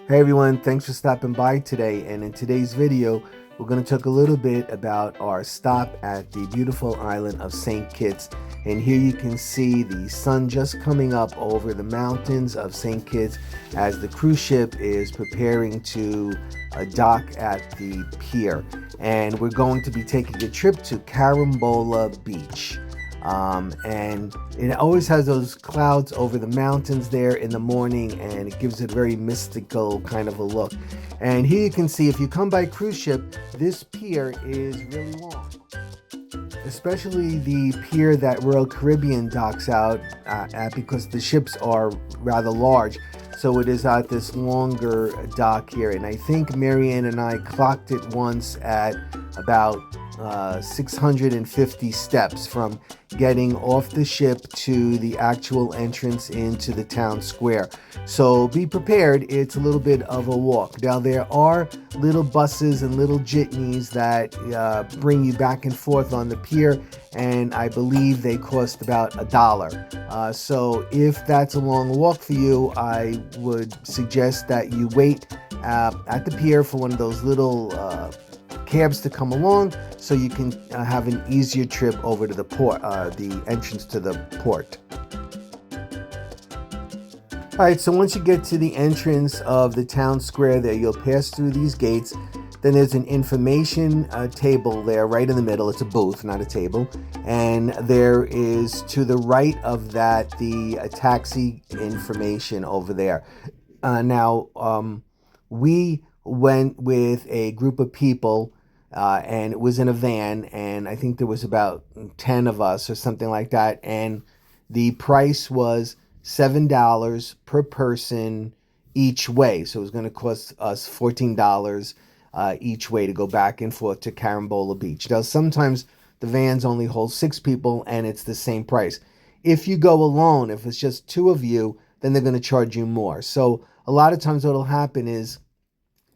Hey everyone, thanks for stopping by today. And in today's video, we're going to talk a little bit about our stop at the beautiful island of St. Kitts. And here you can see the sun just coming up over the mountains of St. Kitts as the cruise ship is preparing to dock at the pier. And we're going to be taking a trip to Carambola Beach. And it always has those clouds over the mountains there in the morning, and it gives it a very mystical kind of a look. And here you can see, if you come by cruise ship, this pier is really long, especially the pier that Royal Caribbean docks out at, because the ships are rather large. So it is at this longer dock here. And I think Marianne and I clocked it once at about 650 steps from getting off the ship to the actual entrance into the town square. So be prepared, it's a little bit of a walk. Now there are little buses and little jitneys that bring you back and forth on the pier, and I believe they cost about $1. So if that's a long walk for you, I would suggest that you wait at the pier for one of those little cabs to come along, so you can have an easier trip over to the port, the entrance to the port. All right, so once you get to the entrance of the town square there, you'll pass through these gates. Then there's an information table there right in the middle. It's a booth, not a table. And there is to the right of that the taxi information over there. We went with a group of people, and it was in a van, and I think there was about 10 of us or something like that. And the price was $7 per person each way. So it was going to cost us $14 each way to go back and forth to Carambola Beach. Now, sometimes the vans only hold 6 people and it's the same price. If you go alone, if it's just 2 of you, then they're going to charge you more. So a lot of times what will happen is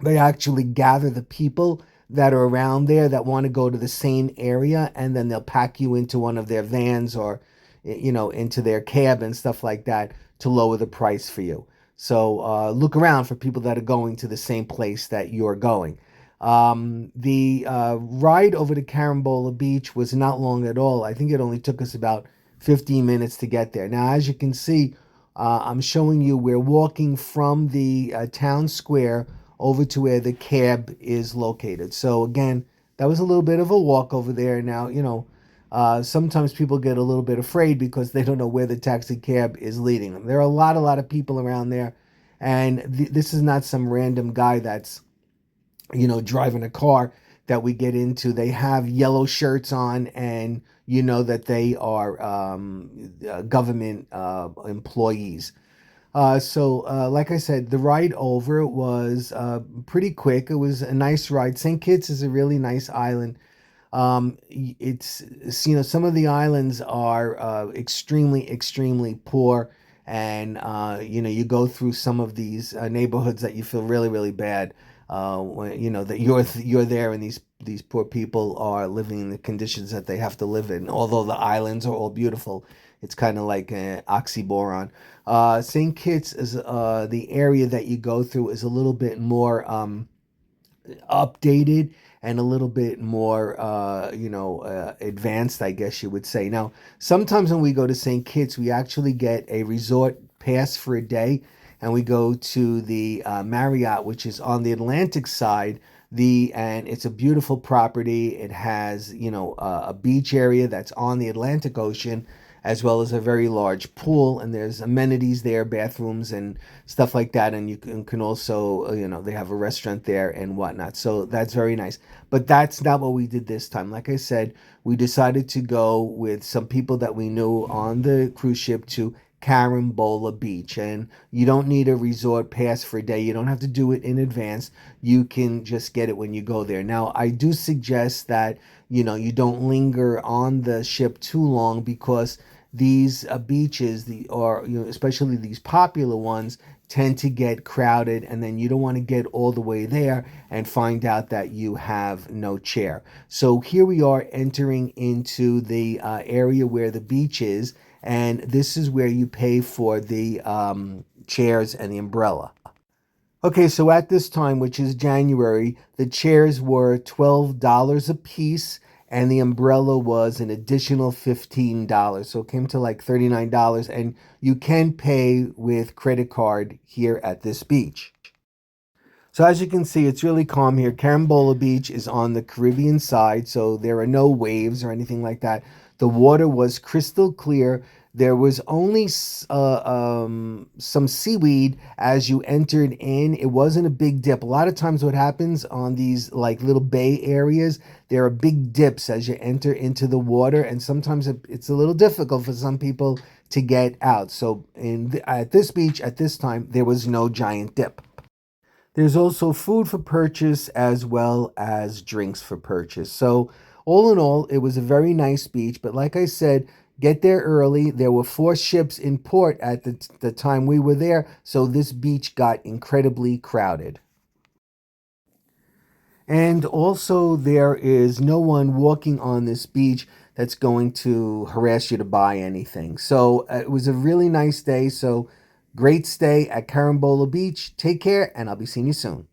they actually gather the people that are around there that want to go to the same area, and then they'll pack you into one of their vans or into their cab and stuff like that to lower the price for you. So look around for people that are going to the same place that you're going. The ride over to Carambola Beach was not long at all. I think it only took us about 15 minutes to get there. Now, as you can see, I'm showing you we're walking from the town square over to where the cab is located. So again, that was a little bit of a walk over there. Now, sometimes people get a little bit afraid because they don't know where the taxi cab is leading them. There are a lot of people around there, and this is not some random guy that's, driving a car that we get into. They have yellow shirts on, and you know that they are government employees. Like I said, the ride over was pretty quick. It was a nice ride. St. Kitts is a really nice island. It's, some of the islands are extremely poor, and you go through some of these neighborhoods that you feel really bad when that you're there, and these poor people are living in the conditions that they have to live in. Although the islands are all beautiful, it's kind of like an oxymoron. St. Kitts is the area that you go through is a little bit more updated and a little bit more, advanced, I guess you would say. Now, sometimes when we go to St. Kitts, we actually get a resort pass for a day, and we go to the Marriott, which is on the Atlantic side. And it's a beautiful property. It has, a beach area that's on the Atlantic Ocean, as well as a very large pool, and there's amenities there, bathrooms and stuff like that. And you can also, they have a restaurant there and whatnot. So that's very nice. But that's not what we did this time. Like I said, we decided to go with some people that we knew on the cruise ship to Carambola Beach. And you don't need a resort pass for a day. You don't have to do it in advance. You can just get it when you go there. Now, I do suggest that, you don't linger on the ship too long, because these beaches, especially these popular ones, tend to get crowded, and then you don't want to get all the way there and find out that you have no chair. So here we are entering into the area where the beach is, and this is where you pay for the chairs and the umbrella. Okay, so at this time, which is January, the chairs were $12 a piece and the umbrella was an additional $15. So it came to like $39 and you can pay with credit card here at this beach. So as you can see, it's really calm here. Carambola Beach is on the Caribbean side, so there are no waves or anything like that. The water was crystal clear. There was only some seaweed as you entered in. It wasn't a big dip. A lot of times what happens on these like little bay areas, there are big dips as you enter into the water, and sometimes it's a little difficult for some people to get out. So at this beach, at this time, there was no giant dip. There's also food for purchase as well as drinks for purchase. So, all in all, it was a very nice beach. But like I said, get there early. There were 4 ships in port at the time we were there. So, this beach got incredibly crowded. And also, there is no one walking on this beach that's going to harass you to buy anything. So, it was a really nice day. So, great stay at Carambola Beach. Take care, and I'll be seeing you soon.